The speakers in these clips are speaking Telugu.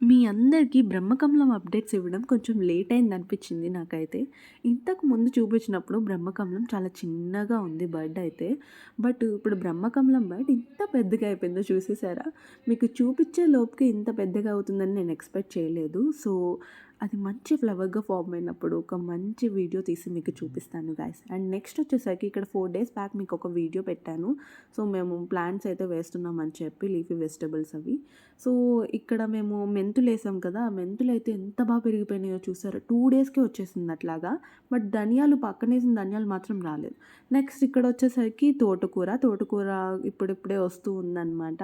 మీ అందరికీ బ్రహ్మకమలం అప్డేట్స్ ఇవ్వడం కొంచెం లేట్ అయిందనిపించింది నాకైతే. ఇంతకు ముందు చూపించినప్పుడు బ్రహ్మకమలం చాలా చిన్నగా ఉంది బడ్ అయితే. బట్ ఇప్పుడు బ్రహ్మకమలం బడ్ ఇంత పెద్దగా అయిపోయిందో చూసేసారా? మీకు చూపించే లోపుకే ఇంత పెద్దగా అవుతుందని నేను ఎక్స్‌పెక్ట్ చేయలేదు. సో, అది మంచి ఫ్లవర్‌గా ఫార్మ్ అయినప్పుడు ఒక మంచి వీడియో తీసి మీకు చూపిస్తాను గైస్. అండ్ నెక్స్ట్ వచ్చేసరికి ఇక్కడ 4 డేస్ బ్యాక్ మీకు ఒక వీడియో పెట్టాను. సో, మేము ప్లాంట్స్ అయితే వేస్తున్నామని చెప్పి లీఫీ వెజిటబుల్స్ అవి. సో, ఇక్కడ మేము మెంతులేసాం కదా! ఆ మెంతులైతే ఎంత పెరిగిపోయినాయో చూసారా? 2 డేస్‌కే వచ్చేసింది అట్లాగా. బట్ ధనియాలు పక్కనేసిన ధనియాలు మాత్రం రాలేదు. నెక్స్ట్ ఇక్కడొచ్చేసరికి తోటకూర. తోటకూర ఇప్పుడిప్పుడే వస్తూ ఉందనమాట.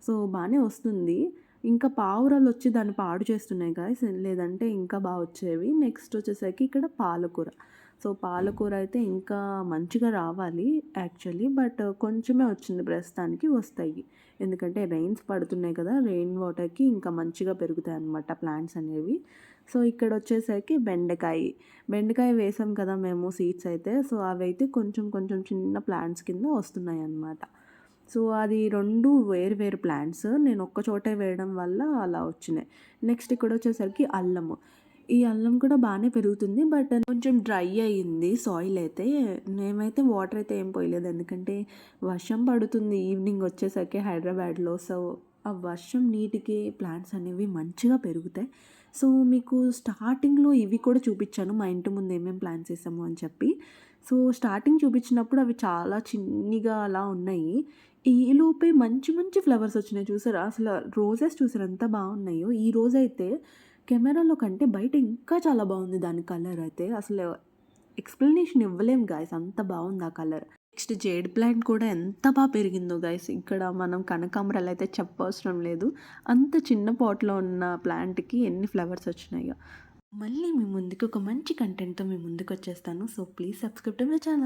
సో, బానే వస్తుంది. ఇంకా పావురాలొచ్చి దాన్ని పాడు చేస్తున్నాయి గాయ్స్. లేదంటే ఇంకా వచ్చేవి. నెక్స్ట్ వచ్చేసరికి ఇక్కడ పాలకూర. సో, పాలకూర అయితే ఇంకా మంచిగా రావాలి యాక్చువల్లీ. బట్ కొంచెమే వచ్చింది ప్రస్తుతానికి. వస్తాయి. ఎందుకంటే రెయిన్స్ పడుతున్నాయి కదా! రెయిన్ వాటర్‌కి ఇంకా మంచిగా పెరుగుతాయన్నమాట ప్లాంట్స్ అనేవి. సో, ఇక్కడొచ్చేసరికి బెండకాయ. బెండకాయ వేసాం కదా మేము సీడ్స్ అయితే. సో, అవైతే కొంచెం కొంచెం చిన్న ప్లాంట్స్ కింద వస్తున్నాయన్నమాట. సో, అది 2 వేరు వేరు ప్లాంట్స్. నేను ఒక్క చోటే వేయడం వల్ల అలా వచ్చినాయి. నెక్స్ట్ ఇక్కడొచ్చేసరికి అల్లము. ఈ అల్లం కూడా బానే పెరుగుతుంది. బట్ కొంచెం డ్రై అయింది సాయిల్ అయితే. మేమైతే వాటర్ అయితే ఏం పోయలేదు. ఎందుకంటే వర్షం పడుతుంది ఈవినింగ్ వచ్చేసరికి హైదరాబాద్‌లో. సో, ఆ వర్షం నీటికి ప్లాంట్స్ అనేవి మంచిగా పెరుగుతాయి. సో, మీకు స్టార్టింగ్‌లో ఇవి కూడా చూపిచ్చాను. మా ఇంటి ముందు ఏమేం ప్లాంట్స్ ఏసాము అని చెప్పి. సో, స్టార్టింగ్ చూపించినప్పుడు అవి చాలా చిన్నిగా అలా ఉన్నాయి. ఈలోపే మంచి మంచి ఫ్లవర్స్ వచ్చినాయి చూసారా? అసలు రోజెస్ చూసారా ఎంత బాగున్నాయో! ఈ రోజైతే కెమెరాలో కంటే బయట ఇంకా చాలా బాగుంది దాని కలర్ అయితే. అసలు ఎక్స్‌ప్లనేషన్ ఇవ్వలేం గాయ్స్ అంత బాగుంది ఆ కలర్. నెక్స్ట్ జేడ్ ప్లాంట్ కూడా ఎంత పెరిగిందో గాయ్స్. ఇక్కడ మనం కనకాంబరాలైతే చెప్పవసరం లేదు. అంత చిన్న పాట్‌లో ఉన్న ప్లాంట్‌కి ఎన్ని ఫ్లవర్స్ వచ్చినాయో. మళ్ళీ మీ ముందుకి ఒక మంచి కంటెంట్‌తో మీ ముందుకొచ్చేస్తాను. So, please subscribe to my channel.